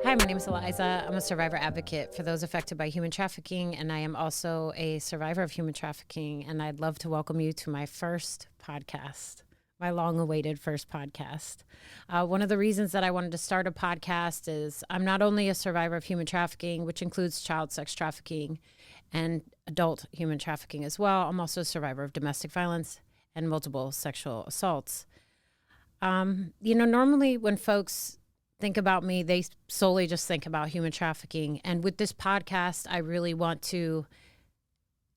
Hi, my name is Eliza. I'm a survivor advocate for those affected by human trafficking, and I am also a survivor of human trafficking. And I'd love to welcome you to my first podcast, my long-awaited first podcast. One of the reasons that I wanted to start a podcast is I'm not only a survivor of human trafficking, which includes child sex trafficking and adult human trafficking as well. I'm also a survivor of domestic violence and multiple sexual assaults. Normally when folks think about me, they solely just think about human trafficking. And with this podcast, I really want to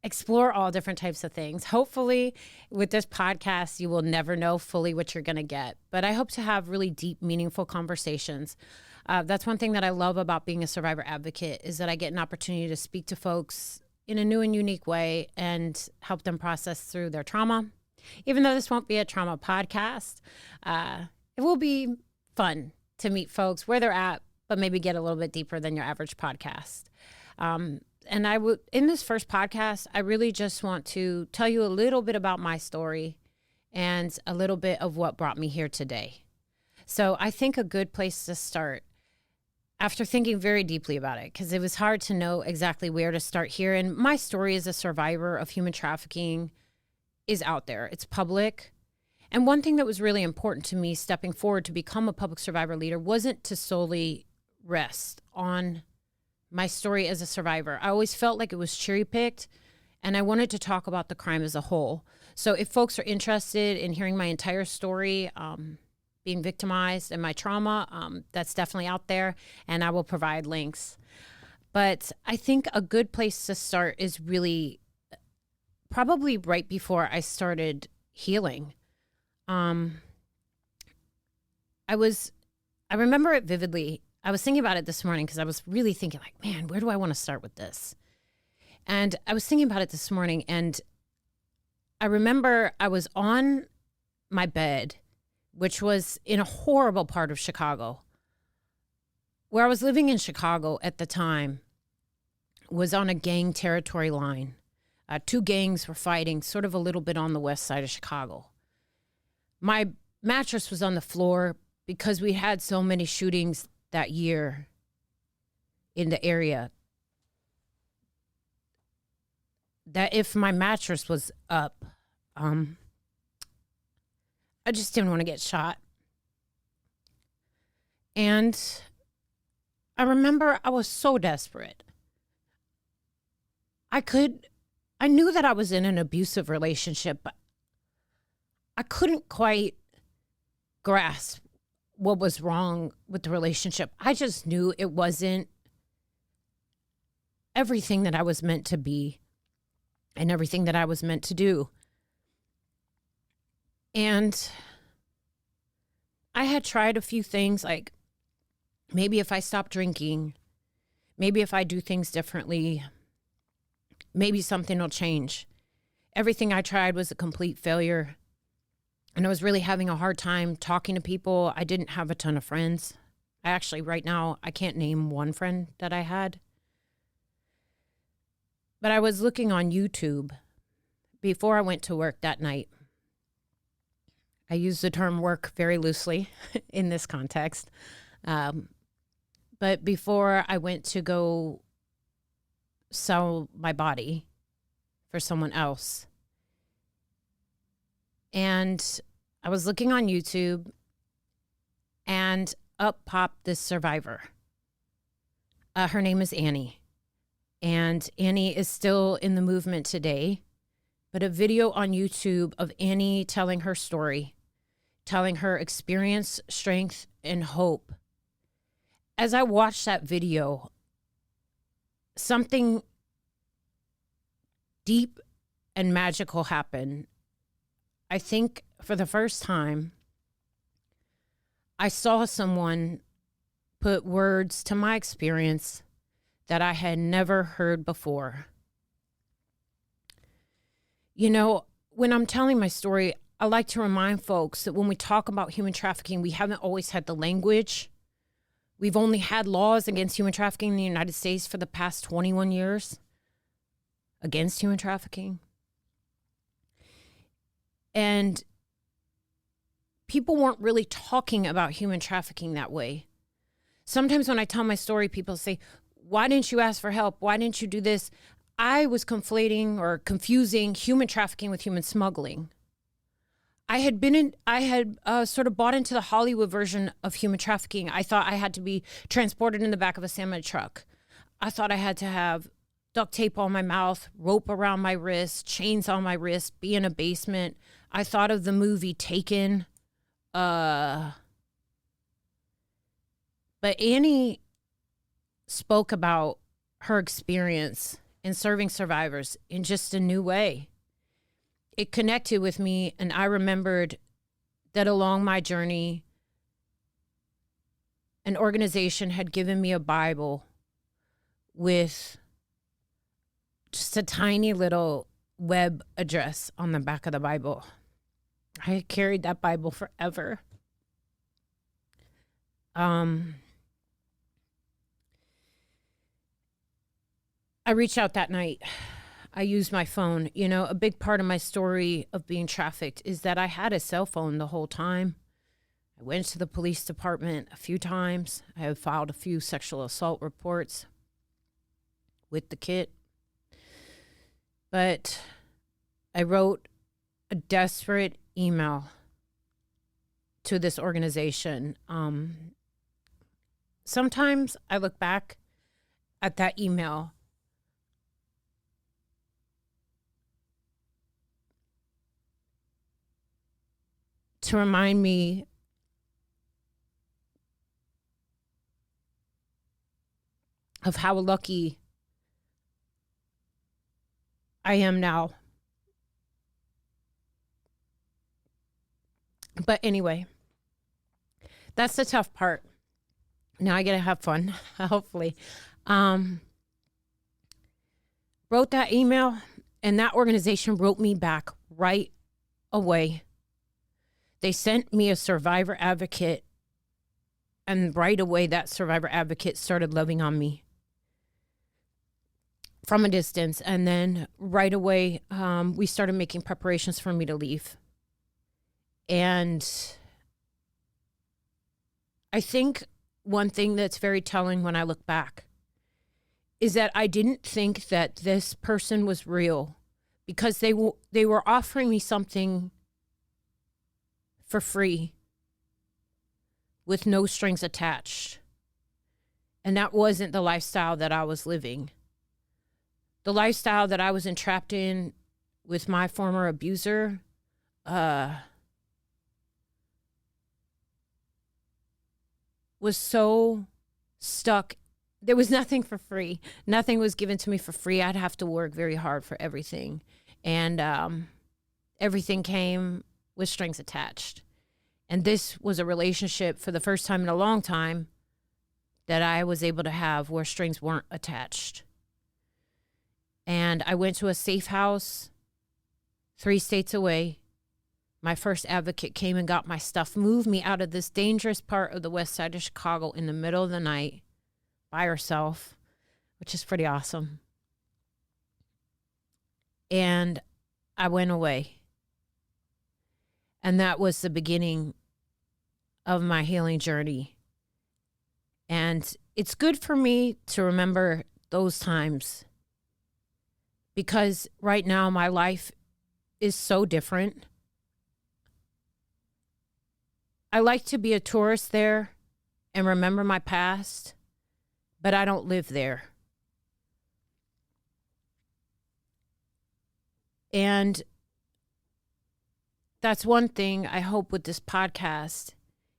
explore all different types of things. Hopefully, with this podcast, you will never know fully what you're going to get. But I hope to have really deep, meaningful conversations. That's one thing that I love about being a survivor advocate is that I get an opportunity to speak to folks in a new and unique way and help them process through their trauma. Even though this won't be a trauma podcast, it will be fun to meet folks where they're at, but maybe get a little bit deeper than your average podcast. And I would, in this first podcast, I really just want to tell you a little bit about my story and a little bit of what brought me here today. So I think a good place to start, after thinking very deeply about it, because it was hard to know exactly where to start here. And my story as a survivor of human trafficking is out there. It's public. And one thing that was really important to me stepping forward to become a public survivor leader wasn't to solely rest on my story as a survivor. I always felt like it was cherry picked, and I wanted to talk about the crime as a whole. So if folks are interested in hearing my entire story, being victimized and my trauma, that's definitely out there, and I will provide links. But I think a good place to start is really probably right before I started healing. I remember it vividly. I was thinking about it this morning because I was really thinking like, man, where do I want to start with this? And I was thinking about it this morning, and I remember I was on my bed, which was in a horrible part of Chicago. Where I was living in Chicago at the time was on a gang territory line. Two gangs were fighting sort of a little bit on the west side of Chicago. My mattress was on the floor because we had so many shootings that year in the area that if my mattress was up, I just didn't want to get shot. And I remember I was so desperate. I knew that I was in an abusive relationship, but I couldn't quite grasp what was wrong with the relationship. I just knew it wasn't everything that I was meant to be and everything that I was meant to do. And I had tried a few things, like maybe if I stop drinking, maybe if I do things differently, maybe something will change. Everything I tried was a complete failure. And I was really having a hard time talking to people. I didn't have a ton of friends. Right now, I can't name one friend that I had. But I was looking on YouTube before I went to work that night. I use the term work very loosely in this context. But before I went to go sell my body for someone else, and I was looking on YouTube, and up popped this survivor. Her name is Annie. And Annie is still in the movement today. But a video on YouTube of Annie telling her story, telling her experience, strength, and hope. As I watched that video, something deep and magical happened. I think for the first time, I saw someone put words to my experience that I had never heard before. You know, when I'm telling my story, I like to remind folks that when we talk about human trafficking, we haven't always had the language. We've only had laws against human trafficking in the United States for the past 21 years against human trafficking. And people weren't really talking about human trafficking that way. Sometimes when I tell my story, people say, why didn't you ask for help? Why didn't you do this? I was conflating or confusing human trafficking with human smuggling. I had sort of bought into the Hollywood version of human trafficking. I thought I had to be transported in the back of a semi truck. I thought I had to have duct tape on my mouth, rope around my wrist, chains on my wrist, be in a basement. I thought of the movie Taken. But Annie spoke about her experience in serving survivors in just a new way. It connected with me, and I remembered that along my journey, an organization had given me a Bible with just a tiny little web address on the back of the Bible. I had carried that Bible forever. I reached out that night. I used my phone. You know, a big part of my story of being trafficked is that I had a cell phone the whole time. I went to the police department a few times. I have filed a few sexual assault reports with the kit. But I wrote a desperate email to this organization. Sometimes I look back at that email to remind me of how lucky I am now. But anyway, that's the tough part. Now I get to have fun, hopefully. Wrote that email, and that organization wrote me back right away. They sent me a survivor advocate, and right away that survivor advocate started loving on me from a distance. And then right away, we started making preparations for me to leave. And I think one thing that's very telling when I look back is that I didn't think that this person was real, because they were offering me something for free with no strings attached. And that wasn't the lifestyle that I was living. The lifestyle that I was entrapped in with my former abuser, was so stuck. There was nothing for free. Nothing was given to me for free. I'd have to work very hard for everything. And everything came with strings attached. And this was a relationship for the first time in a long time that I was able to have where strings weren't attached. And I went to a safe house 3 states away. My first advocate came and got my stuff, moved me out of this dangerous part of the west side of Chicago in the middle of the night by herself, which is pretty awesome. And I went away. And that was the beginning of my healing journey. And it's good for me to remember those times, because right now my life is so different. I like to be a tourist there and remember my past, but I don't live there. And that's one thing I hope with this podcast.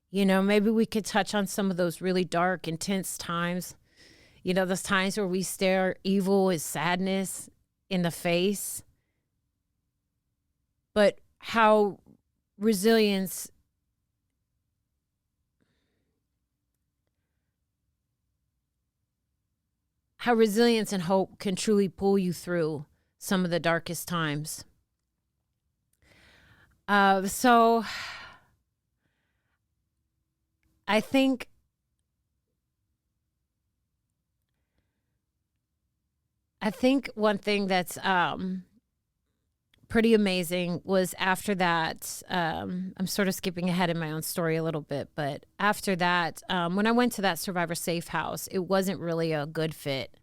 You know, maybe we could touch on some of those really dark, intense times. You know, those times where we stare evil as sadness in the face. But how resilience and hope can truly pull you through some of the darkest times. So I think one thing that's pretty amazing was after that, I'm sort of skipping ahead in my own story a little bit, but after that, when I went to that survivor safe house, it wasn't really a good fit.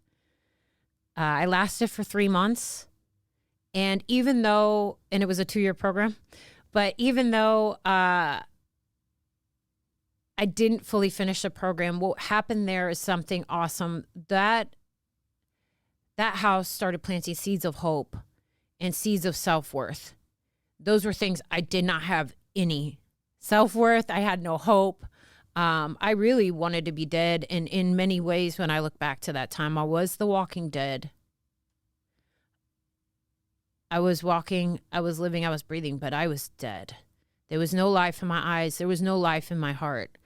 I lasted for 3 months. And even though, and it was a 2-year program, but even though I didn't fully finish the program, what happened there is something awesome. That house started planting seeds of hope and seeds of self-worth. Those were things I did not have any self-worth. I had no hope. I really wanted to be dead. And in many ways, when I look back to that time, I was the walking dead. I was walking, I was living, I was breathing, but I was dead. There was no life in my eyes. There was no life in my heart.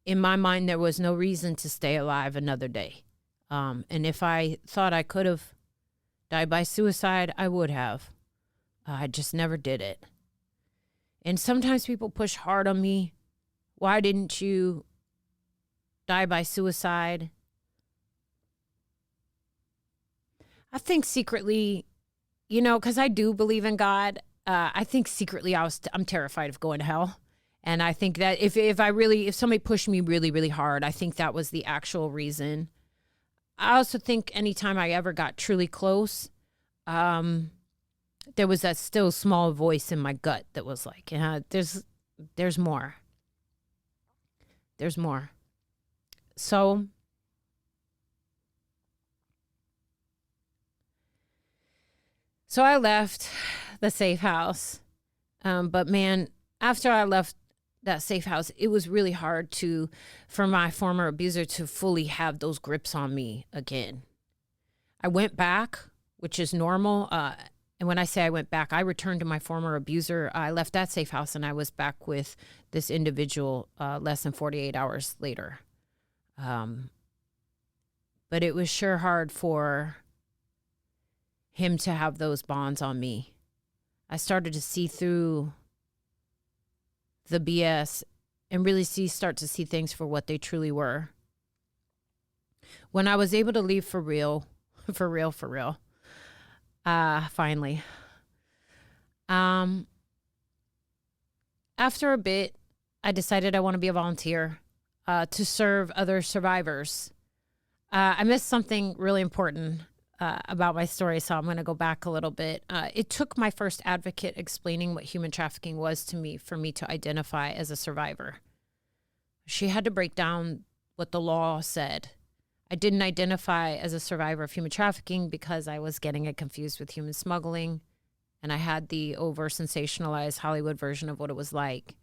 In my mind, there was no reason to stay alive another day. And if I thought I could have died by suicide, I would have. I just never did it. And sometimes people push hard on me. Why didn't you die by suicide? I think secretly, because I do believe in God, I think secretly I'm terrified of going to hell. And I think that if somebody pushed me really, really hard, I think that was the actual reason. I also think anytime I ever got truly close, there was that still small voice in my gut that was like, there's more. There's more. So I left the safe house. But man, after I left that safe house, it was really hard for my former abuser to fully have those grips on me again. I went back, which is normal. And when I say I went back, I returned to my former abuser. I left that safe house and I was back with this individual less than 48 hours later. But it was sure hard for him to have those bonds on me. I started to see through the BS and really start to see things for what they truly were. When I was able to leave for real, finally. After a bit, I decided I want to be a volunteer to serve other survivors. I missed something really important about my story, so I'm going to go back a little bit. It took my first advocate explaining what human trafficking was to me for me to identify as a survivor. She had to break down what the law said. I didn't identify as a survivor of human trafficking because I was getting it confused with human smuggling, and I had the over-sensationalized Hollywood version of what it was like.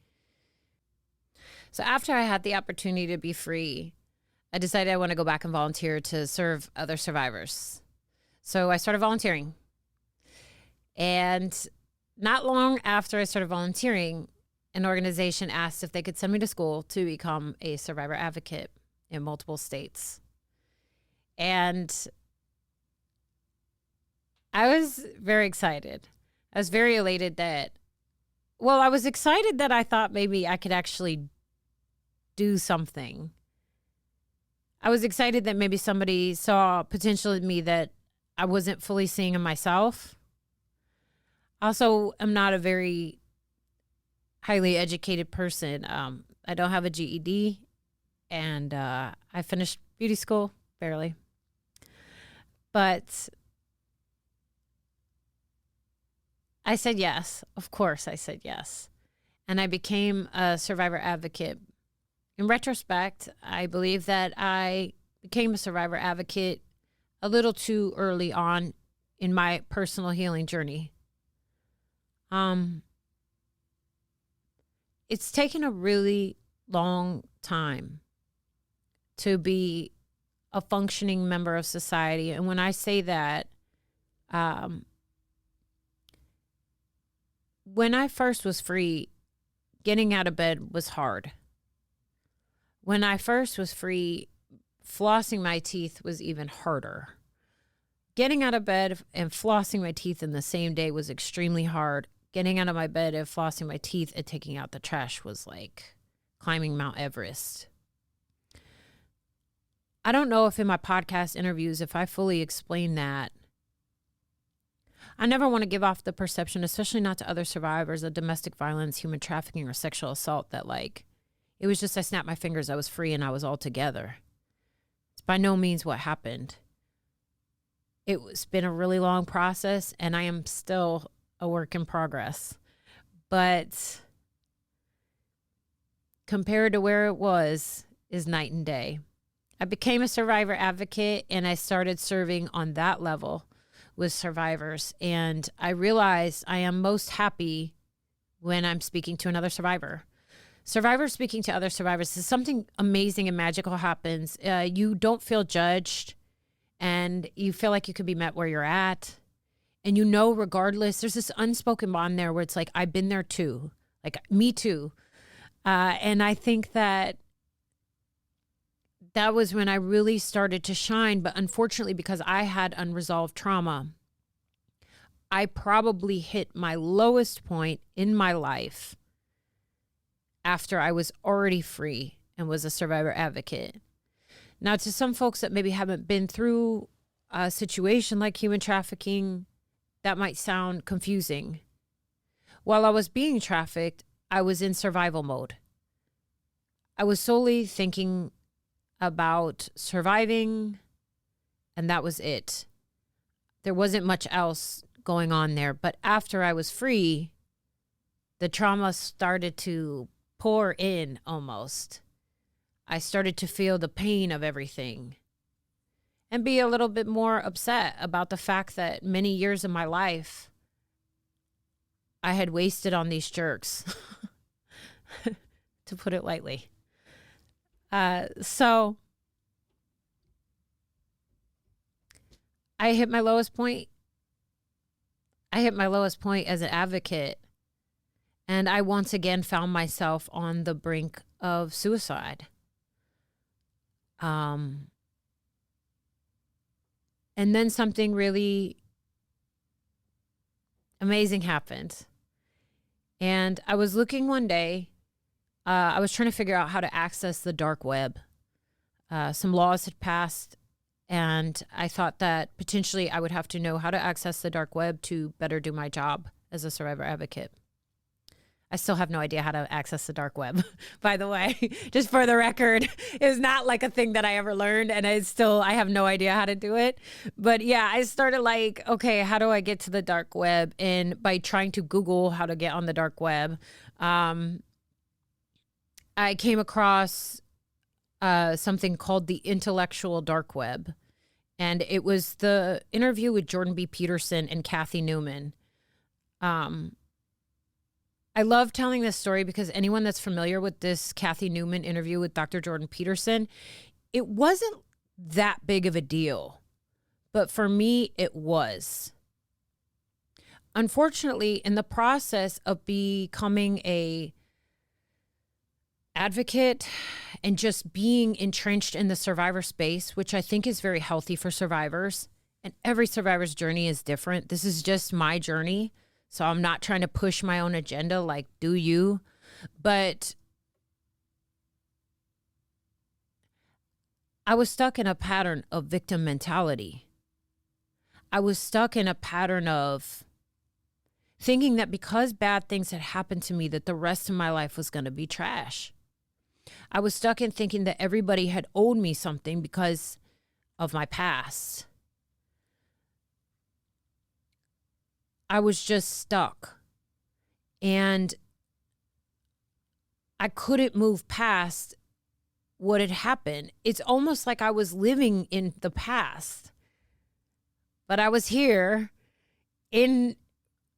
So after I had the opportunity to be free, I decided I want to go back and volunteer to serve other survivors. So I started volunteering. And not long after I started volunteering, an organization asked if they could send me to school to become a survivor advocate in multiple states. And I was very excited. I was very elated I was excited that I thought maybe I could actually do something. I was excited that maybe somebody saw potential in me that I wasn't fully seeing in myself. Also, I'm not a very highly educated person. I don't have a GED, and I finished beauty school, barely. But I said yes. Of course, I said yes. And I became a survivor advocate. In retrospect, I believe that I became a survivor advocate a little too early on in my personal healing journey. It's taken a really long time to be a functioning member of society. And when I say that, when I first was free, getting out of bed was hard. When I first was free, flossing my teeth was even harder. Getting out of bed and flossing my teeth in the same day was extremely hard. Getting out of my bed and flossing my teeth and taking out the trash was like climbing Mount Everest. I don't know if in my podcast interviews, if I fully explain that. I never want to give off the perception, especially not to other survivors of domestic violence, human trafficking, or sexual assault, that like, it was just I snapped my fingers, I was free, and I was all together. It's by no means what happened. It's been a really long process, and I am still a work in progress. But compared to where it was is night and day. I became a survivor advocate, and I started serving on that level with survivors. And I realized I am most happy when I'm speaking to another survivor. Survivors speaking to other survivors is something amazing and magical happens. You don't feel judged, and you feel like you could be met where you're at. And you know, regardless, there's this unspoken bond there where it's like, I've been there too. Like, me too. And I think that was when I really started to shine. But unfortunately, because I had unresolved trauma, I probably hit my lowest point in my life after I was already free and was a survivor advocate. Now, to some folks that maybe haven't been through a situation like human trafficking, that might sound confusing. While I was being trafficked, I was in survival mode. I was solely thinking about surviving, and that was it. There wasn't much else going on there. But after I was free, the trauma started to pour in almost. I started to feel the pain of everything and be a little bit more upset about the fact that many years of my life I had wasted on these jerks, to put it lightly. So I hit my lowest point. I hit my lowest point as an advocate, and I once again found myself on the brink of suicide. And then something really amazing happened. And I was looking one day, I was trying to figure out how to access the dark web. Some laws had passed, and I thought that potentially I would have to know how to access the dark web to better do my job as a survivor advocate. I still have no idea how to access the dark web, by the way, just for the record. It's not like a thing that I ever learned, and I have no idea how to do it. But yeah, I started like, okay, how do I get to the dark web? And by trying to Google how to get on the dark web, I came across something called the intellectual dark web. And it was the interview with Jordan B. Peterson and Kathy Newman. I love telling this story because anyone that's familiar with this Kathy Newman interview with Dr. Jordan Peterson, it wasn't that big of a deal. But for me, it was. Unfortunately, in the process of becoming a advocate and just being entrenched in the survivor space, which I think is very healthy for survivors, and every survivor's journey is different. This is just my journey. So I'm not trying to push my own agenda, like, do you? But I was stuck in a pattern of victim mentality. I was stuck in a pattern of thinking that because bad things had happened to me, that the rest of my life was going to be trash. I was stuck in thinking that everybody had owed me something because of my past. I was just stuck, and I couldn't move past what had happened. It's almost like I was living in the past, but I was here in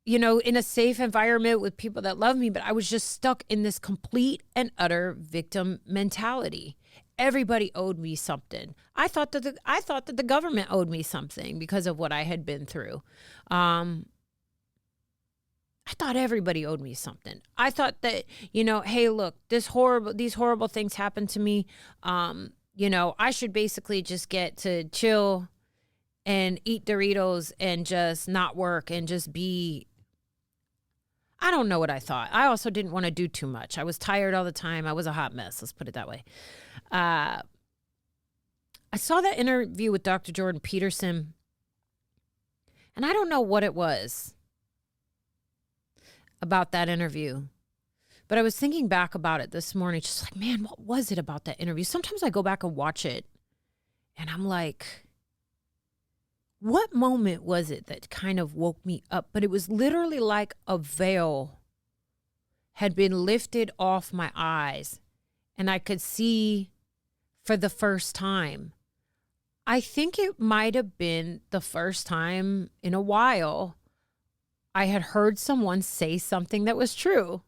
a safe environment with people that love me, but I was just stuck in this complete and utter victim mentality. Everybody owed me something. I thought that the government owed me something because of what I had been through. I thought everybody owed me something. I thought that, hey, look, these horrible things happened to me. I should basically just get to chill and eat Doritos and just not work and just be. I don't know what I thought. I also didn't want to do too much. I was tired all the time. I was a hot mess. Let's put it that way. I saw that interview with Dr. Jordan Peterson, And I don't know what it was about that interview, but I was thinking back about it this morning, just like, man, what was it about that interview? Sometimes I go back and watch it and I'm like, what moment was it that kind of woke me up? But it was literally like a veil had been lifted off my eyes and I could see for the first time. I think it might have been the first time in a while I had heard someone say something that was true.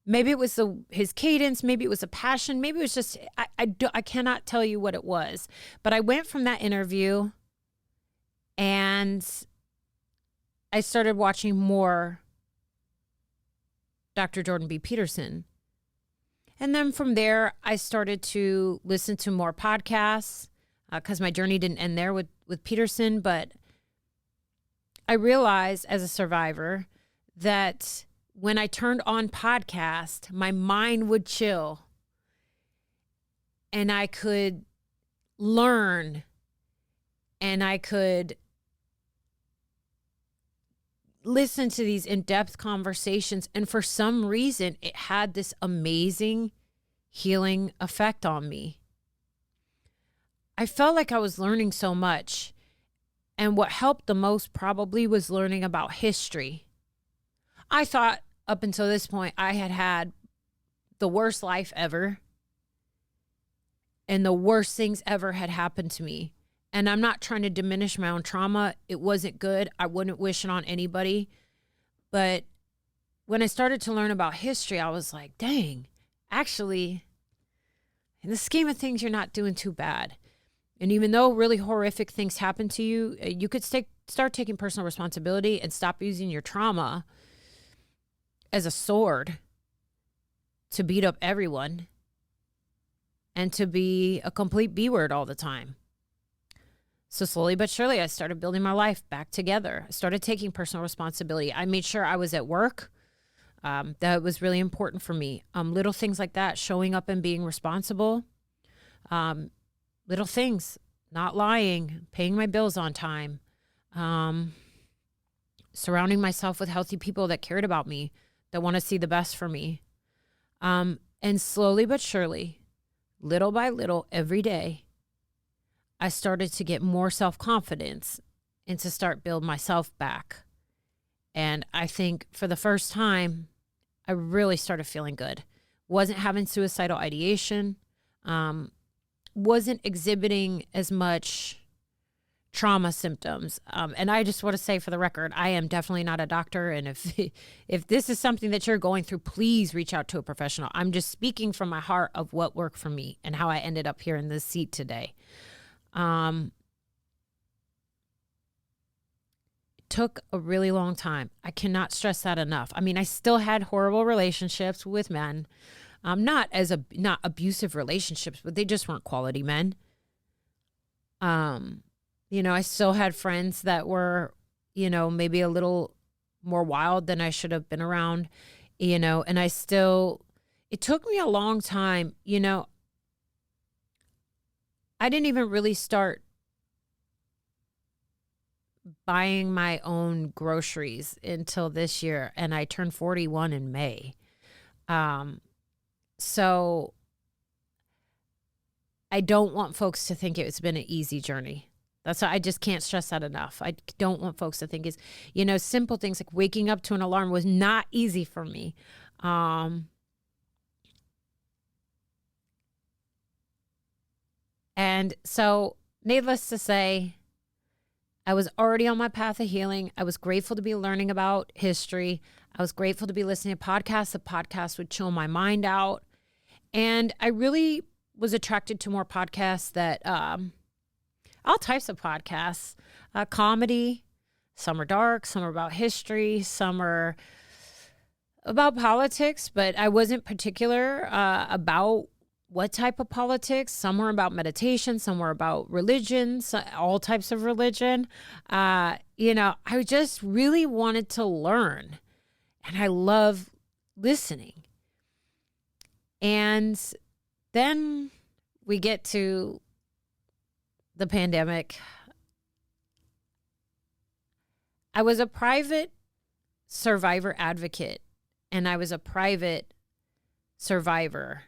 Maybe it was his cadence. Maybe it was a passion. Maybe it was just, I cannot tell you what it was. But I went from that interview and I started watching more Dr. Jordan B. Peterson. And then from there, I started to listen to more podcasts because my journey didn't end there with Peterson. But I realized as a survivor that when I turned on podcast, my mind would chill and I could learn and I could listen to these in-depth conversations. And for some reason, it had this amazing healing effect on me. I felt like I was learning so much. And what helped the most probably was learning about history. I thought up until this point, I had the worst life ever. And the worst things ever had happened to me. And I'm not trying to diminish my own trauma. It wasn't good. I wouldn't wish it on anybody. But when I started to learn about history, I was like, dang, actually, in the scheme of things, you're not doing too bad. And even though really horrific things happen to you, you could start taking personal responsibility and stop using your trauma as a sword to beat up everyone and to be a complete B-word all the time. So slowly but surely, I started building my life back together. I started taking personal responsibility. I made sure I was at work. That was really important for me. Little things like that, showing up and being responsible. Little things, not lying, paying my bills on time, surrounding myself with healthy people that cared about me, that want to see the best for me. And slowly but surely, little by little, every day, I started to get more self-confidence and to start build myself back. And I think for the first time, I really started feeling good. Wasn't having suicidal ideation. Wasn't exhibiting as much trauma symptoms. And I just want to say for the record, I am definitely not a doctor. And if this is something that you're going through, please reach out to a professional. I'm just speaking from my heart of what worked for me and how I ended up here in this seat today. It took a really long time. I cannot stress that enough. I mean, I still had horrible relationships with men. Not abusive relationships, but they just weren't quality men. I still had friends that were, maybe a little more wild than I should have been around, and it took me a long time, I didn't even really start buying my own groceries until this year, and I turned 41 in May. So I don't want folks to think it's been an easy journey. That's why I just can't stress that enough. I don't want folks to think simple things like waking up to an alarm was not easy for me. And so needless to say, I was already on my path of healing. I was grateful to be learning about history. I was grateful to be listening to podcasts. The podcast would chill my mind out. And I really was attracted to more podcasts that, all types of podcasts, comedy. Some are dark, some are about history, some are about politics, but I wasn't particular about what type of politics. Some were about meditation, some were about religion, all types of religion. I just really wanted to learn, and I love listening. And then we get to the pandemic. I was a private survivor advocate, and I was a private survivor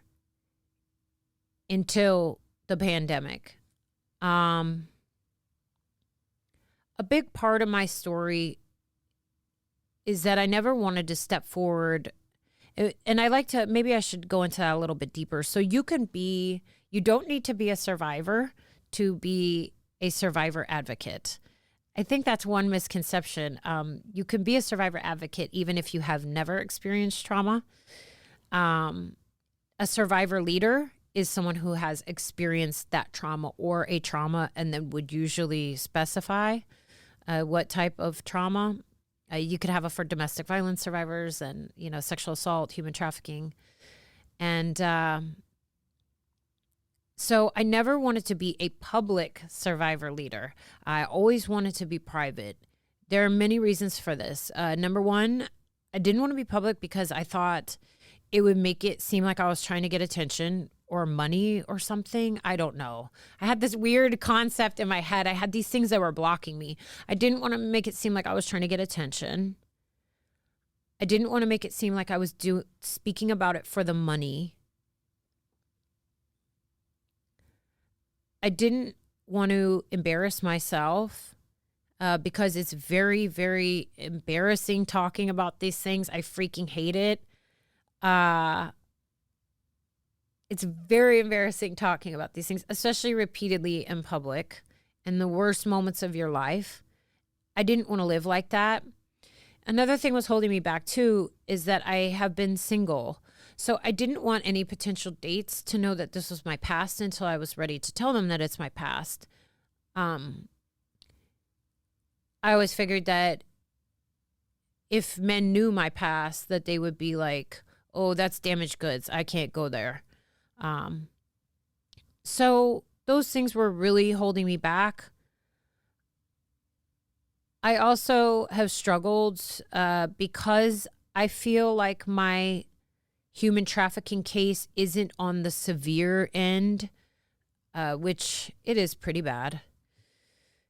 until the pandemic. A big part of my story is that I never wanted to step forward. And I like to, maybe I should go into that a little bit deeper. So you don't need to be a survivor to be a survivor advocate. I think that's one misconception. You can be a survivor advocate even if you have never experienced trauma. A survivor leader is someone who has experienced that trauma or a trauma and then would usually specify what type of trauma. You could have it for domestic violence survivors and, sexual assault, human trafficking. And so I never wanted to be a public survivor leader. I always wanted to be private. There are many reasons for this. Number one, I didn't want to be public because I thought it would make it seem like I was trying to get attention or money or something. I don't know. I had this weird concept in my head. I had these things that were blocking me. I didn't want to make it seem like I was trying to get attention. I didn't want to make it seem like I was speaking about it for the money. I didn't want to embarrass myself because it's very, very embarrassing talking about these things. I freaking hate it. It's very embarrassing talking about these things, especially repeatedly in public in the worst moments of your life. I didn't want to live like that. Another thing was holding me back too is that I have been single. So I didn't want any potential dates to know that this was my past until I was ready to tell them that it's my past. I always figured that if men knew my past, that they would be like, oh, that's damaged goods. I can't go there. So those things were really holding me back. I also have struggled because I feel like my human trafficking case isn't on the severe end, which it is pretty bad.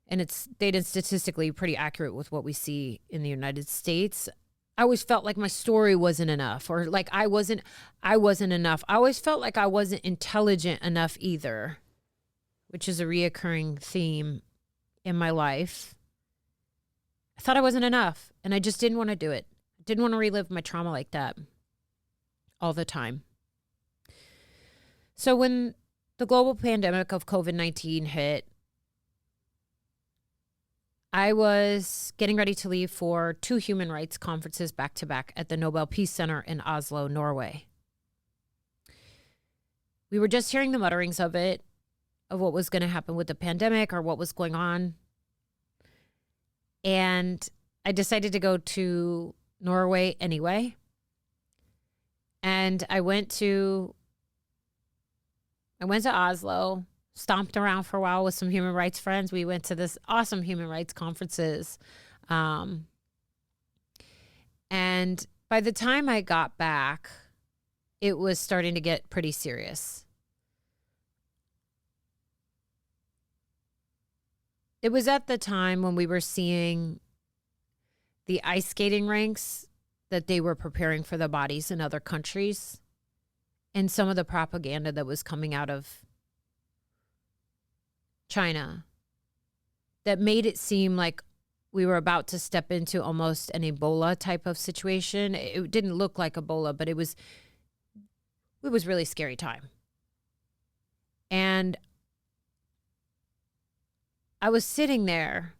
And it's data statistically pretty accurate with what we see in the United States. I always felt like my story wasn't enough, or like I wasn't enough. I always felt like I wasn't intelligent enough either, which is a reoccurring theme in my life. I thought I wasn't enough, and I just didn't want to do it. I didn't want to relive my trauma like that all the time. So when the global pandemic of COVID-19 hit, I was getting ready to leave for 2 human rights conferences back to back at the Nobel Peace Center in Oslo, Norway. We were just hearing the mutterings of what was going to happen with the pandemic or what was going on. And I decided to go to Norway anyway. And I went to Oslo, stomped around for a while with some human rights friends. We went to this awesome human rights conferences. And by the time I got back, it was starting to get pretty serious. It was at the time when we were seeing the ice skating rinks that they were preparing for the bodies in other countries, and some of the propaganda that was coming out of China that made it seem like we were about to step into almost an Ebola type of situation. It didn't look like Ebola, but it was really scary time. And I was sitting there,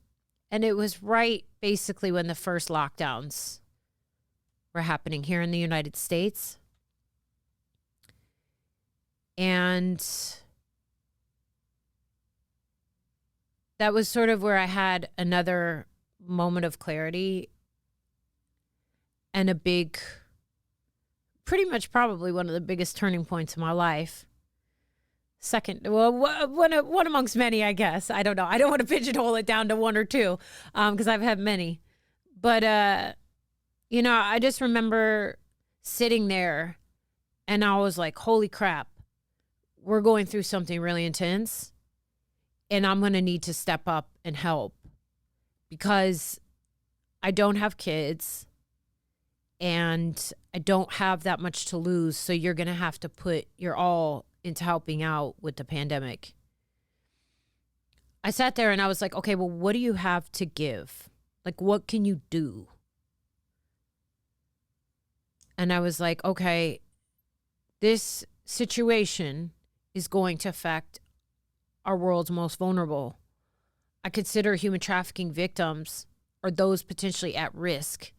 and it was right basically when the first lockdowns were happening here in the United States. And that was sort of where I had another moment of clarity and pretty much probably one of the biggest turning points in my life. Second, well, one amongst many, I guess. I don't know. I don't want to pigeonhole it down to one or two because I've had many. But, I just remember sitting there and I was like, holy crap, we're going through something really intense and I'm going to need to step up and help because I don't have kids and I don't have that much to lose. So you're going to have to put your all into helping out with the pandemic. I sat there and I was like, okay, well, what do you have to give? Like, what can you do? And I was like, okay, this situation is going to affect our world's most vulnerable. I consider human trafficking victims or those potentially at risk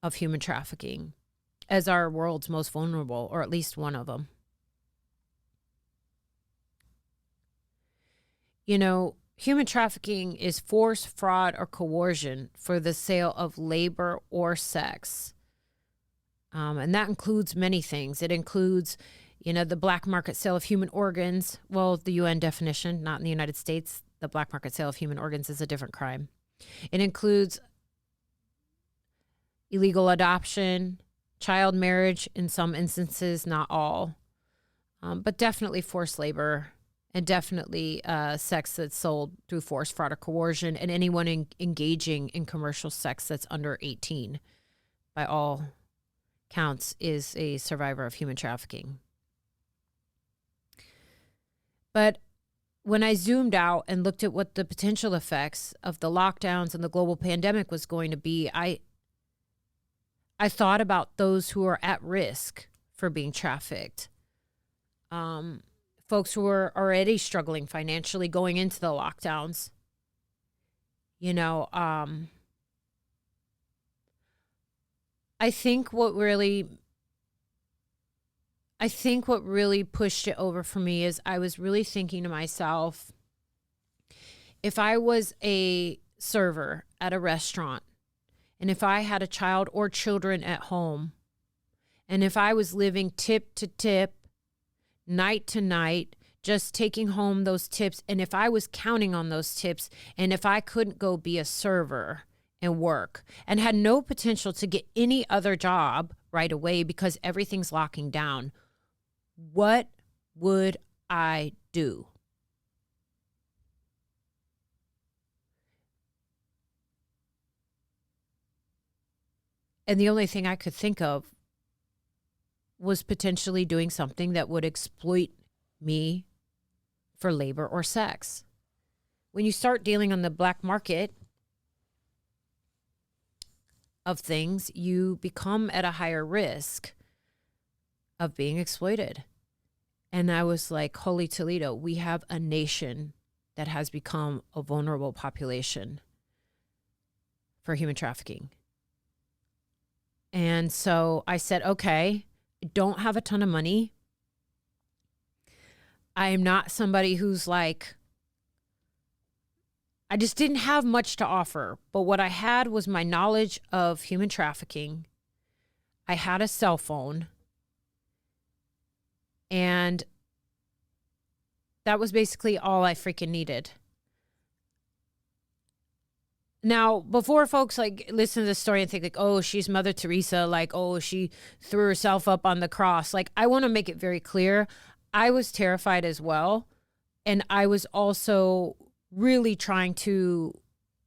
of human trafficking as our world's most vulnerable, or at least one of them. You know, human trafficking is force, fraud, or coercion for the sale of labor or sex. And that includes many things. It includes, the black market sale of human organs. Well, the UN definition, not in the United States. The black market sale of human organs is a different crime. It includes illegal adoption, child marriage in some instances, not all, but definitely forced labor and definitely sex that's sold through force, fraud, or coercion, and anyone engaging in commercial sex that's under 18 by all counts is a survivor of human trafficking. But when I zoomed out and looked at what the potential effects of the lockdowns and the global pandemic was going to be, I thought about those who are at risk for being trafficked. Folks who are already struggling financially going into the lockdowns. I think what really pushed it over for me is I was really thinking to myself, if I was a server at a restaurant, and if I had a child or children at home, and if I was living tip to tip, night to night, just taking home those tips, and if I was counting on those tips, and if I couldn't go be a server and work and had no potential to get any other job right away because everything's locking down, what would I do? And the only thing I could think of was potentially doing something that would exploit me for labor or sex. When you start dealing on the black market of things, you become at a higher risk of being exploited. And I was like, holy Toledo, we have a nation that has become a vulnerable population for human trafficking. And so I said, okay, I don't have a ton of money. I am not somebody who's like, I just didn't have much to offer. But what I had was my knowledge of human trafficking. I had a cell phone. And that was basically all I freaking needed. Now, before folks like listen to this story and think like, oh, she's Mother Teresa, like, oh, she threw herself up on the cross. Like, I want to make it very clear. I was terrified as well. And I was also really trying to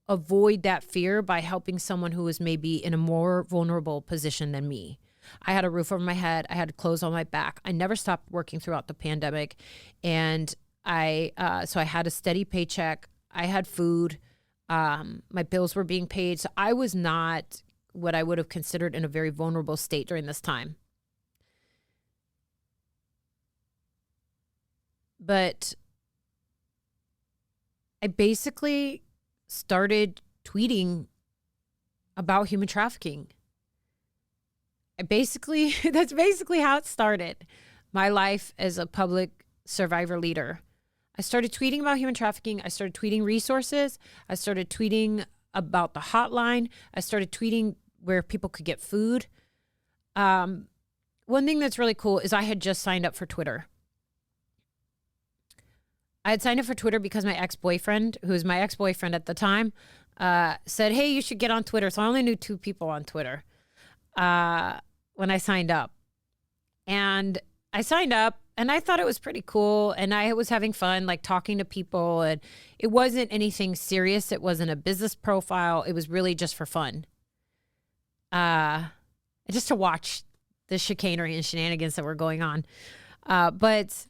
avoid that fear by helping someone who was maybe in a more vulnerable position than me. I had a roof over my head. I had clothes on my back. I never stopped working throughout the pandemic. And so I had a steady paycheck. I had food. My bills were being paid. So I was not what I would have considered in a very vulnerable state during this time. But I basically started tweeting about human trafficking. That's basically how it started. My life as a public survivor leader. I started tweeting about human trafficking. I started tweeting resources. I started tweeting about the hotline. I started tweeting where people could get food. One thing that's really cool is I had just signed up for Twitter. I had signed up for Twitter because my ex-boyfriend, who was my ex-boyfriend at the time, said, hey, you should get on Twitter. So I only knew 2 people on Twitter when I signed up. And I signed up And I thought it was pretty cool. And I was having fun, like talking to people. And it wasn't anything serious. It wasn't a business profile. It was really just for fun. Just to watch the chicanery and shenanigans that were going on. But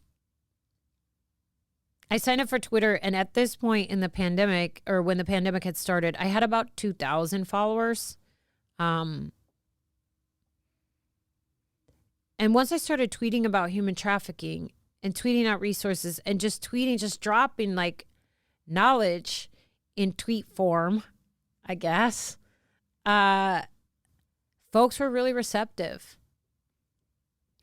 I signed up for Twitter. And at this point in the pandemic, or when the pandemic had started, I had about 2,000 followers. And once I started tweeting about human trafficking and tweeting out resources and just dropping like knowledge in tweet form, I guess, folks were really receptive.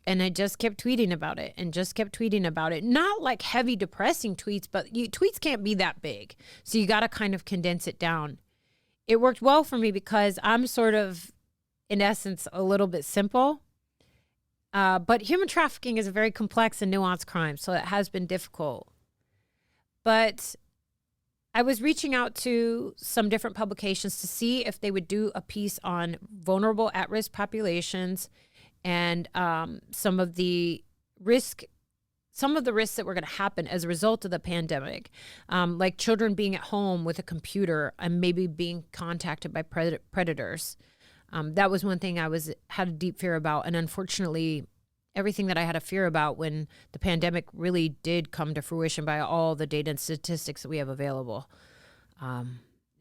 And I just kept tweeting about it and just kept tweeting about it. Not like heavy depressing tweets, but tweets can't be that big. So you got to kind of condense it down. It worked well for me because I'm sort of, in essence, a little bit simple. But human trafficking is a very complex and nuanced crime, so it has been difficult. But I was reaching out to some different publications to see if they would do a piece on vulnerable at-risk populations and some of the risks that were going to happen as a result of the pandemic, like children being at home with a computer and maybe being contacted by predators. That was one thing I had a deep fear about. And unfortunately, everything that I had a fear about when the pandemic really did come to fruition by all the data and statistics that we have available,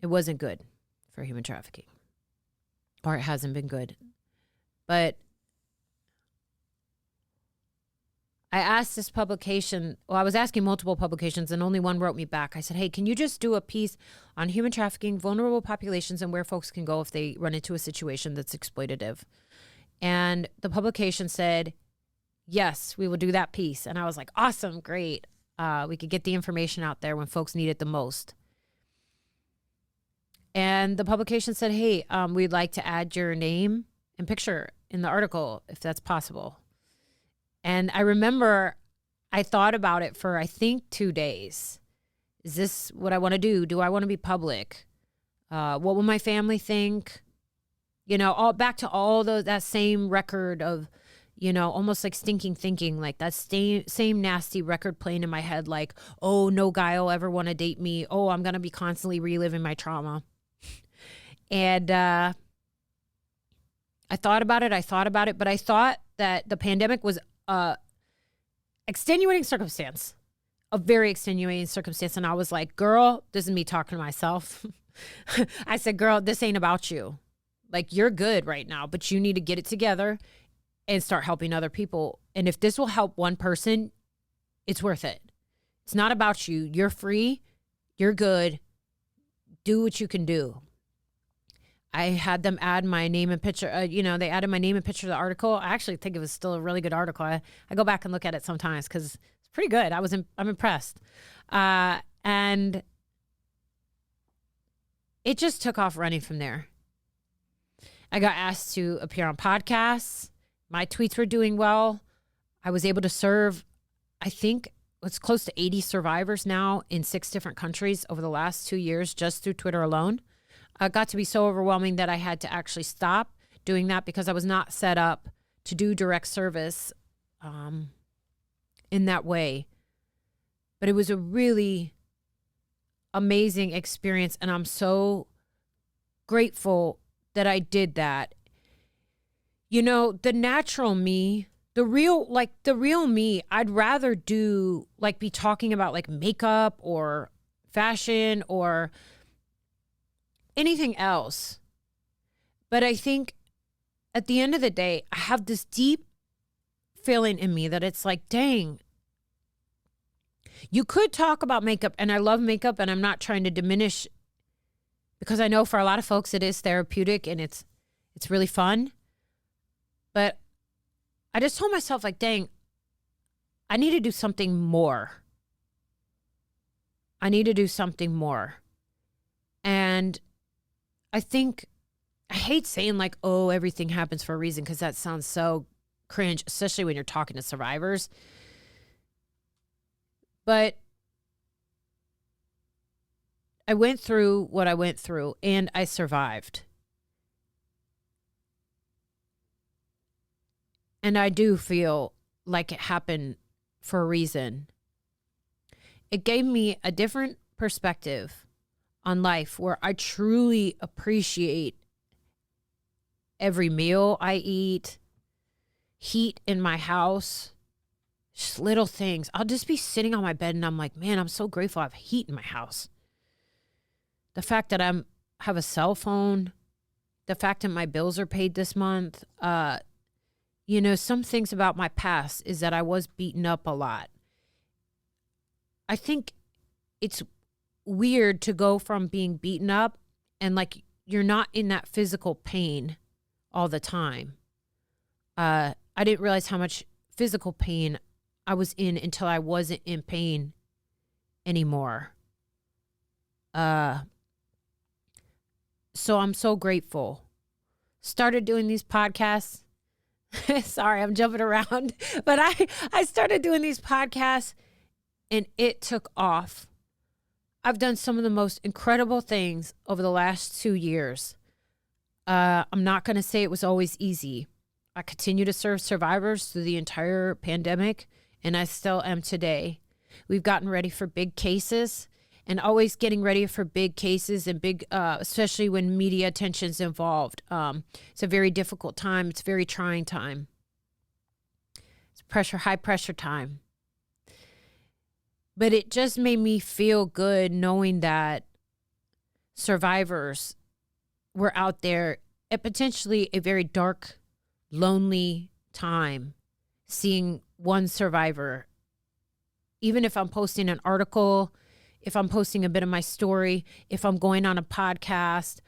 it wasn't good for human trafficking, or it hasn't been good. But I asked this publication, I was asking multiple publications and only one wrote me back. I said, hey, can you just do a piece on human trafficking, vulnerable populations, and where folks can go if they run into a situation that's exploitative? And the publication said, yes, we will do that piece. And I was like, awesome, great. We could get the information out there when folks need it the most. And the publication said, hey, we'd like to add your name and picture in the article if that's possible. And I remember I thought about it for, I think, 2 days. Is this what I want to do? Do I want to be public? What will my family think? All back to all that same record of, almost like stinking thinking, like that same nasty record playing in my head, like, oh, no guy will ever want to date me. Oh, I'm going to be constantly reliving my trauma. And I thought about it, but I thought that the pandemic was extenuating circumstance, a very extenuating circumstance. And I was like, girl, this is me talking to myself. I said, girl, this ain't about you. Like, you're good right now, but you need to get it together and start helping other people. And if this will help one person, it's worth it. It's not about you. You're free. You're good. Do what you can do. I had them add my name and picture. They added my name and picture to the article. I actually think it was still a really good article. I go back and look at it sometimes because it's pretty good. I'm impressed. And it just took off running from there. I got asked to appear on podcasts. My tweets were doing well. I was able to serve, I think, it's close to 80 survivors now in 6 different countries over the last 2 years just through Twitter alone. It got to be so overwhelming that I had to actually stop doing that because I was not set up to do direct service in that way. But it was a really amazing experience, and I'm so grateful that I did that. The natural me, the real me, I'd rather be talking about like makeup or fashion or anything else. But I think at the end of the day, I have this deep feeling in me that it's like, dang, you could talk about makeup, and I love makeup, and I'm not trying to diminish, because I know for a lot of folks it is therapeutic and it's really fun. But I just told myself, like, dang, I need to do something more. And I think, I hate saying like, oh, everything happens for a reason, because that sounds so cringe, especially when you're talking to survivors. But I went through what I went through, and I survived. And I do feel like it happened for a reason. It gave me a different perspective on life where I truly appreciate every meal I eat, heat in my house, just little things. I'll just be sitting on my bed and I'm like, man, I'm so grateful I have heat in my house. The fact that I have a cell phone, the fact that my bills are paid this month. Some things about my past is that I was beaten up a lot. I think it's weird to go from being beaten up and like you're not in that physical pain all the time. I didn't realize how much physical pain I was in until I wasn't in pain anymore. So I'm so grateful. Started doing these podcasts. Sorry, I'm jumping around. But I started doing these podcasts and it took off. I've done some of the most incredible things over the last 2 years. I'm not going to say it was always easy. I continue to serve survivors through the entire pandemic, and I still am today. We've gotten ready for big cases, and always getting ready for big cases and big, especially when media attention's involved. It's a very difficult time. It's a very trying time. It's high pressure time. But it just made me feel good knowing that survivors were out there at potentially a very dark, lonely time, seeing one survivor. Even if I'm posting an article, if I'm posting a bit of my story, if I'm going on a podcast,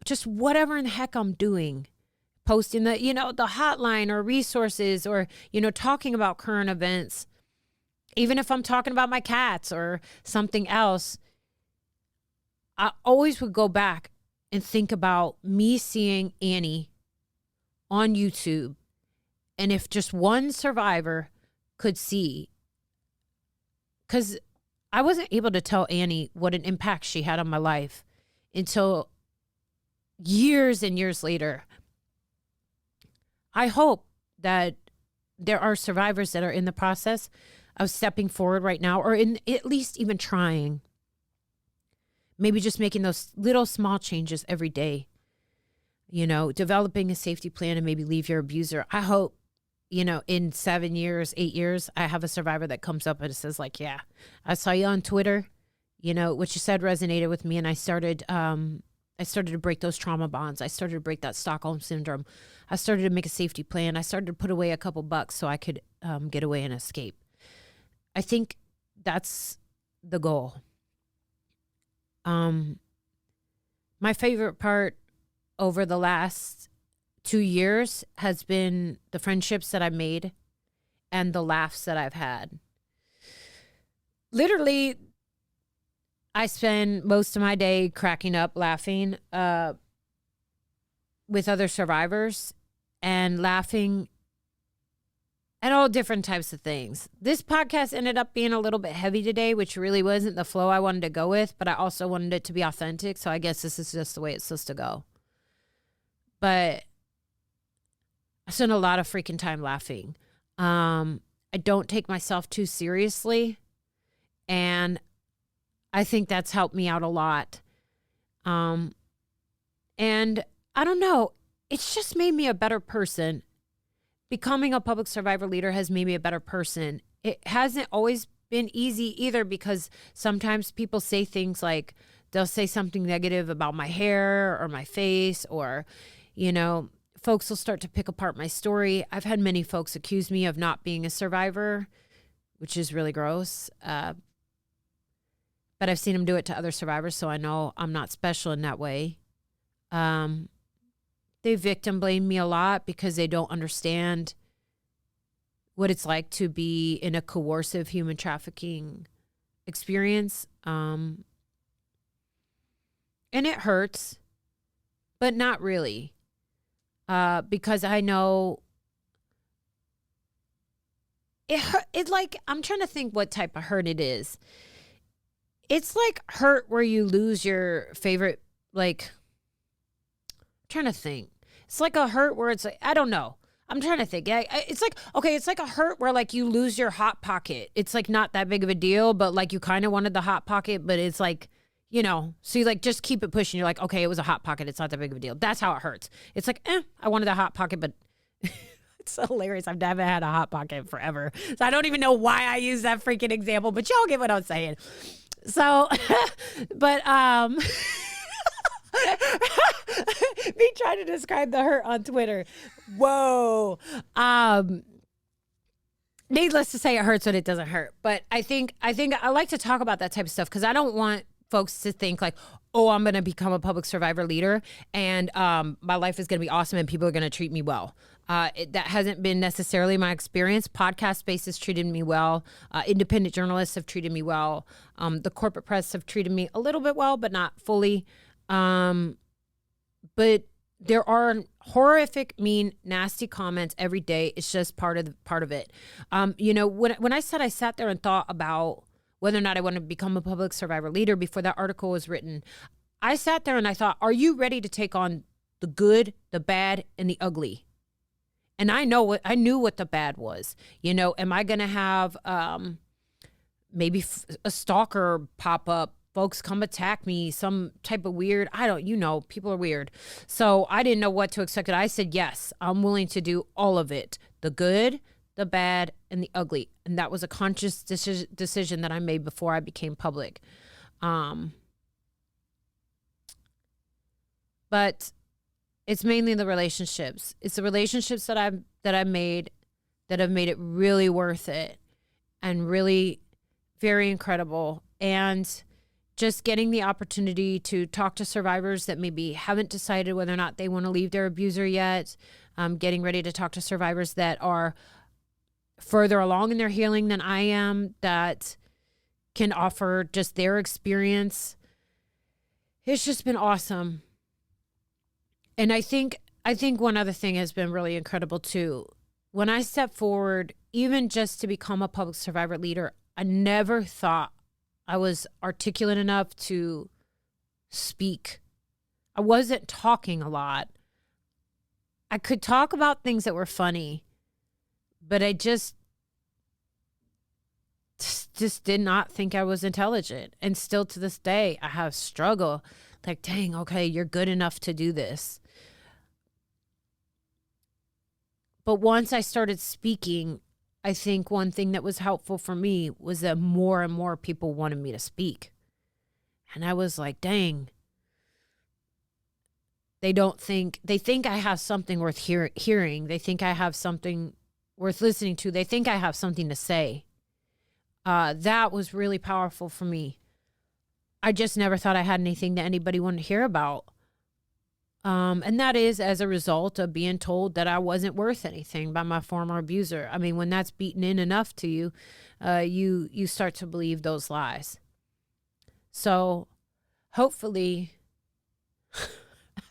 just whatever in the heck I'm doing, posting the hotline or resources or, talking about current events. Even if I'm talking about my cats or something else, I always would go back and think about me seeing Annie on YouTube. And if just one survivor could see, because I wasn't able to tell Annie what an impact she had on my life until years and years later. I hope that there are survivors that are in the process of stepping forward right now, or in at least even trying. Maybe just making those little small changes every day. Developing a safety plan and maybe leave your abuser. I hope, in 7 years, 8 years, I have a survivor that comes up and says like, yeah, I saw you on Twitter, what you said resonated with me. And I started to break those trauma bonds. I started to break that Stockholm syndrome. I started to make a safety plan. I started to put away a couple bucks so I could get away and escape. I think that's the goal. My favorite part over the last 2 years has been the friendships that I've made and the laughs that I've had. Literally, I spend most of my day cracking up, laughing with other survivors and laughing at all different types of things. This podcast ended up being a little bit heavy today, which really wasn't the flow I wanted to go with, but I also wanted it to be authentic. So I guess this is just the way it's supposed to go. But I spent a lot of freaking time laughing. I don't take myself too seriously. And I think that's helped me out a lot. And I don't know, it's just made me a better person. Becoming a public survivor leader has made me a better person. It hasn't always been easy either, because sometimes people say things like, they'll say something negative about my hair or my face, or, folks will start to pick apart my story. I've had many folks accuse me of not being a survivor, which is really gross. But I've seen them do it to other survivors, so I know I'm not special in that way. They victim blame me a lot because they don't understand what it's like to be in a coercive human trafficking experience. And it hurts, but not really. Because I know it like, I'm trying to think what type of hurt it is. It's like hurt where you lose your favorite, like, I'm trying to think. It's like a hurt where it's like, I don't know. I'm trying to think. It's like, okay, it's like a hurt where like you lose your hot pocket. It's like not that big of a deal, but like you kind of wanted the hot pocket, but it's like, so you like just keep it pushing. You're like, okay, it was a hot pocket. It's not that big of a deal. That's how it hurts. It's like, I wanted a hot pocket, but it's so hilarious. I've never had a hot pocket forever. So I don't even know why I use that freaking example, but y'all get what I'm saying. So, but, me trying to describe the hurt on Twitter. Whoa. Needless to say, it hurts when it doesn't hurt. But I think I like to talk about that type of stuff because I don't want folks to think like, oh, I'm going to become a public survivor leader and my life is going to be awesome and people are going to treat me well. That hasn't been necessarily my experience. Podcast space has treated me well. Independent journalists have treated me well. The corporate press have treated me a little bit well, but not fully. But there are horrific, mean, nasty comments every day. It's just part of it. When I said I sat there and thought about whether or not I want to become a public survivor leader before that article was written, I sat there and I thought, are you ready to take on the good, the bad, and the ugly? And I knew what the bad was. Am I going to have maybe a stalker pop up? Folks come attack me, some type of weird, people are weird. So I didn't know what to expect. I said, yes, I'm willing to do all of it. The good, the bad, and the ugly. And that was a conscious decision that I made before I became public. But it's mainly the relationships. It's the relationships that I've made that have made it really worth it and really very incredible. And just getting the opportunity to talk to survivors that maybe haven't decided whether or not they want to leave their abuser yet. Getting ready to talk to survivors that are further along in their healing than I am, that can offer just their experience. It's just been awesome. And I think one other thing has been really incredible too. When I stepped forward, even just to become a public survivor leader, I never thought I was articulate enough to speak. I wasn't talking a lot. I could talk about things that were funny, but I just did not think I was intelligent. And still to this day, I have struggle. Like, dang, okay, you're good enough to do this. But once I started speaking, I think one thing that was helpful for me was that more and more people wanted me to speak. And I was like, dang, they think I have something worth hearing. They think I have something worth listening to. They think I have something to say. That was really powerful for me. I just never thought I had anything that anybody wanted to hear about. And that is as a result of being told that I wasn't worth anything by my former abuser. I mean, when that's beaten in enough to you, you start to believe those lies. So hopefully,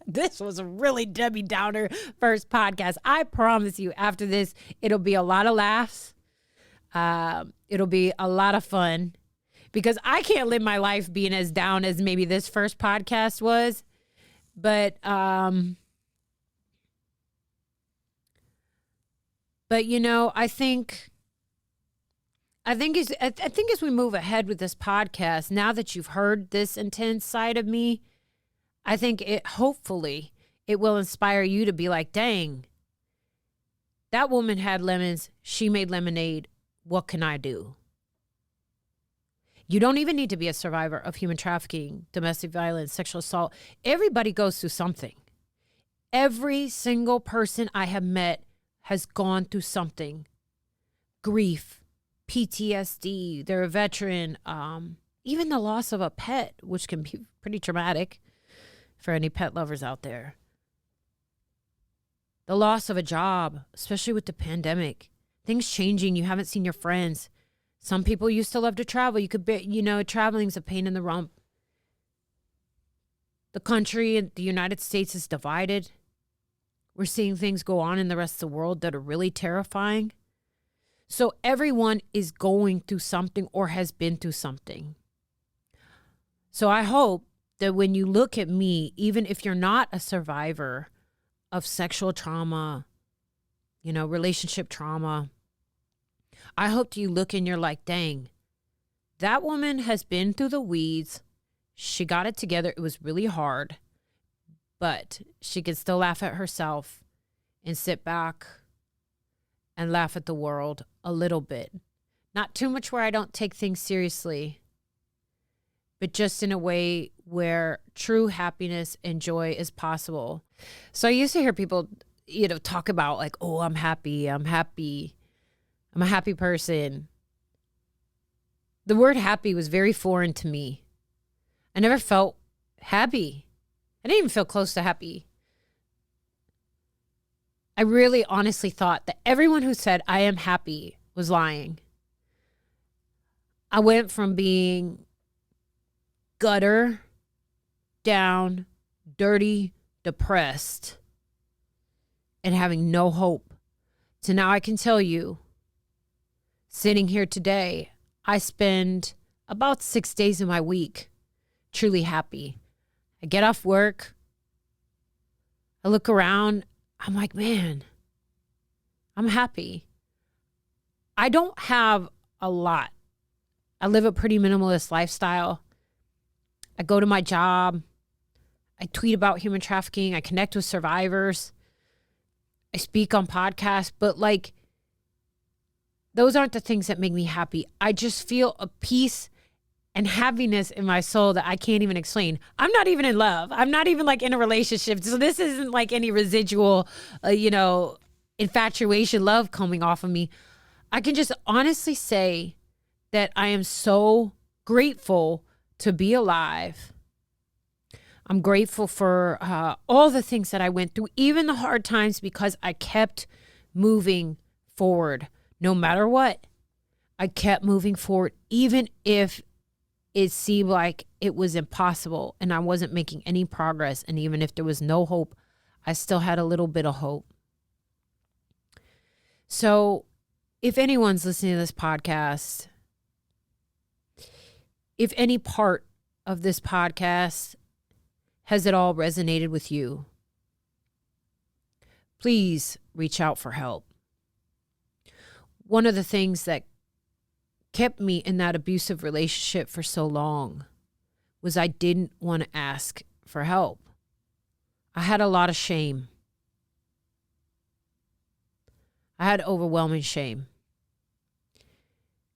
this was a really Debbie Downer first podcast. I promise you, after this, it'll be a lot of laughs. It'll be a lot of fun because I can't live my life being as down as maybe this first podcast was. But I think as we move ahead with this podcast, now that you've heard this intense side of me, I think hopefully it will inspire you to be like, dang, that woman had lemons. She made lemonade. What can I do? You don't even need to be a survivor of human trafficking, domestic violence, sexual assault. Everybody goes through something. Every single person I have met has gone through something. Grief, PTSD, they're a veteran, even the loss of a pet, which can be pretty traumatic for any pet lovers out there. The loss of a job, especially with the pandemic. Things changing, you haven't seen your friends. Some people used to love to travel. You could be, traveling's a pain in the rump. The country and the United States is divided. We're seeing things go on in the rest of the world that are really terrifying. So everyone is going through something or has been through something. So I hope that when you look at me, even if you're not a survivor of sexual trauma, relationship trauma. I hope you look and you're like, dang, that woman has been through the weeds. She got it together. It was really hard, but she could still laugh at herself and sit back and laugh at the world a little bit. Not too much where I don't take things seriously, but just in a way where true happiness and joy is possible. So I used to hear people, talk about like, oh, I'm happy. I'm a happy person. The word happy was very foreign to me. I never felt happy. I didn't even feel close to happy. I really honestly thought that everyone who said I am happy was lying. I went from being gutter, down, dirty, depressed, and having no hope to now I can tell you, sitting here today, I spend about 6 days of my week truly happy. I get off work, I look around, I'm like, man, I'm happy. I don't have a lot. I live a pretty minimalist lifestyle. I go to my job. I tweet about human trafficking. I connect with survivors. I speak on podcasts, but like, those aren't the things that make me happy. I just feel a peace and happiness in my soul that I can't even explain. I'm not even in love. I'm not even like in a relationship. So this isn't like any residual, infatuation, love coming off of me. I can just honestly say that I am so grateful to be alive. I'm grateful for all the things that I went through, even the hard times, because I kept moving forward. No matter what, I kept moving forward, even if it seemed like it was impossible and I wasn't making any progress. And even if there was no hope, I still had a little bit of hope. So if anyone's listening to this podcast, if any part of this podcast has it all resonated with you, please reach out for help. One of the things that kept me in that abusive relationship for so long was I didn't want to ask for help. I had a lot of shame. I had overwhelming shame.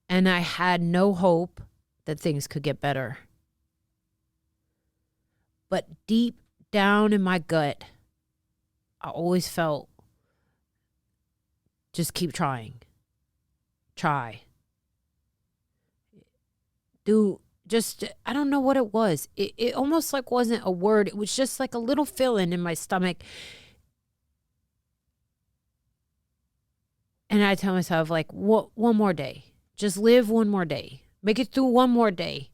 And I had no hope that things could get better. But deep down in my gut, I always felt, just keep trying. Try. I don't know what it was. It almost like wasn't a word. It was just like a little feeling in my stomach. And I tell myself, like, one more day. Just live one more day. Make it through one more day.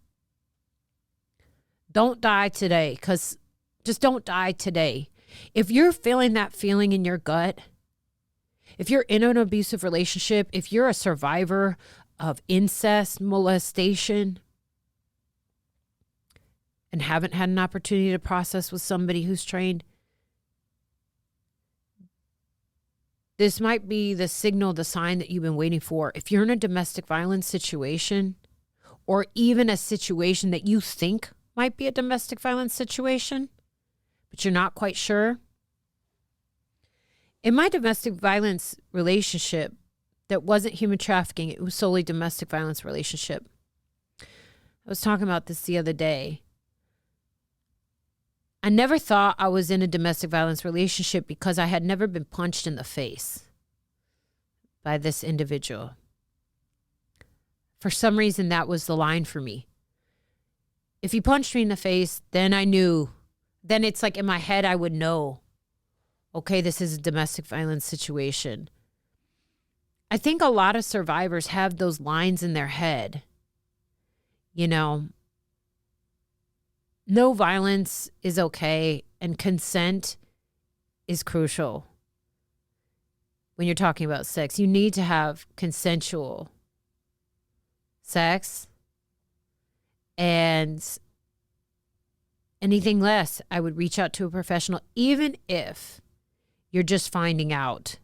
Don't die today, because just don't die today. If you're feeling that feeling in your gut, if you're in an abusive relationship, if you're a survivor of incest, molestation, and haven't had an opportunity to process with somebody who's trained, this might be the signal, the sign that you've been waiting for. If you're in a domestic violence situation, or even a situation that you think might be a domestic violence situation, but you're not quite sure. In my domestic violence relationship that wasn't human trafficking, it was solely domestic violence relationship. I was talking about this the other day. I never thought I was in a domestic violence relationship because I had never been punched in the face by this individual. For some reason, that was the line for me. If he punched me in the face, then I knew. Then it's like in my head, I would know, okay, this is a domestic violence situation. I think a lot of survivors have those lines in their head. No violence is okay, and consent is crucial. When you're talking about sex, you need to have consensual sex, and anything less, I would reach out to a professional, even if you're just finding out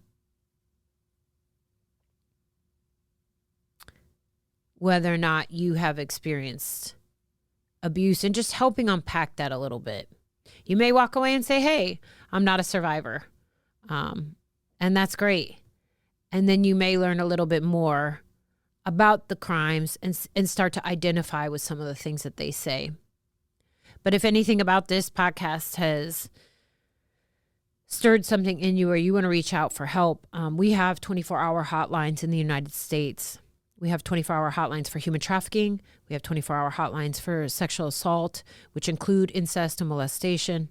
whether or not you have experienced abuse, and just helping unpack that a little bit. You may walk away and say, hey, I'm not a survivor. And that's great. And then you may learn a little bit more about the crimes and start to identify with some of the things that they say. But if anything about this podcast has stirred something in you or you want to reach out for help, we have 24-hour hotlines in the United States. We have 24-hour hotlines for human trafficking. We have 24-hour hotlines for sexual assault, which include incest and molestation.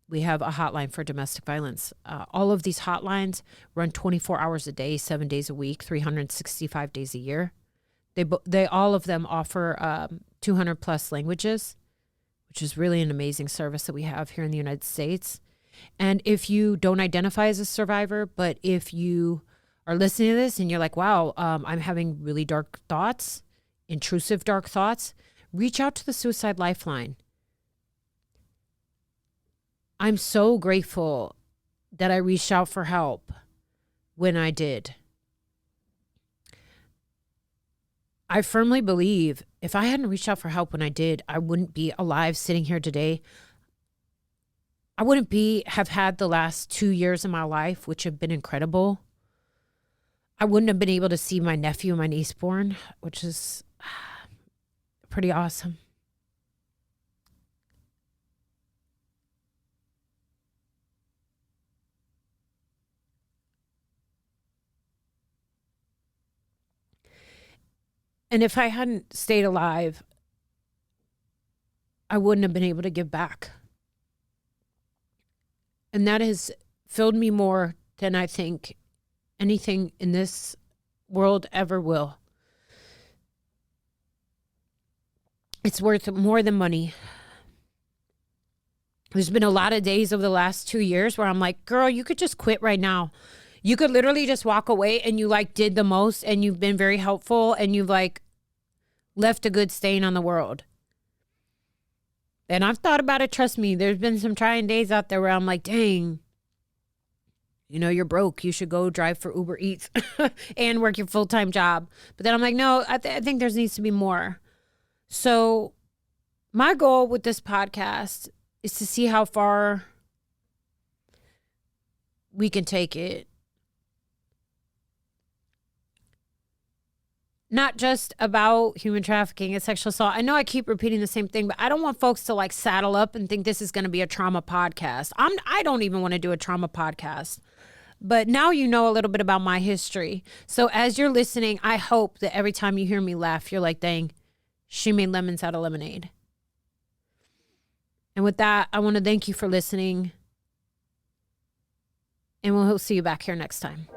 We have a hotline for domestic violence. All of these hotlines run 24 hours a day, 7 days a week, 365 days a year. They all of them offer 200 plus languages, which is really an amazing service that we have here in the United States. And if you don't identify as a survivor, but if you are listening to this and you're like, wow, I'm having really dark thoughts, intrusive dark thoughts, reach out to the Suicide Lifeline. I'm so grateful that I reached out for help when I did. I firmly believe if I hadn't reached out for help when I did, I wouldn't be alive sitting here today. I wouldn't have had the last 2 years of my life, which have been incredible. I wouldn't have been able to see my nephew and my niece born, which is pretty awesome. And if I hadn't stayed alive, I wouldn't have been able to give back. And that has filled me more than I think anything in this world ever will. It's worth more than money. There's been a lot of days over the last 2 years where I'm like, girl, you could just quit right now. You could literally just walk away and you did the most and you've been very helpful and you've left a good stain on the world. And I've thought about it. Trust me, there's been some trying days out there where I'm like, dang, you're broke. You should go drive for Uber Eats and work your full-time job. But then I'm like, no, I think there needs to be more. So my goal with this podcast is to see how far we can take it. Not just about human trafficking and sexual assault. I know I keep repeating the same thing, but I don't want folks to saddle up and think this is going to be a trauma podcast. I don't even want to do a trauma podcast. But now you know a little bit about my history. So as you're listening, I hope that every time you hear me laugh, you're like, dang, she made lemons out of lemonade. And with that, I want to thank you for listening. And we'll see you back here next time.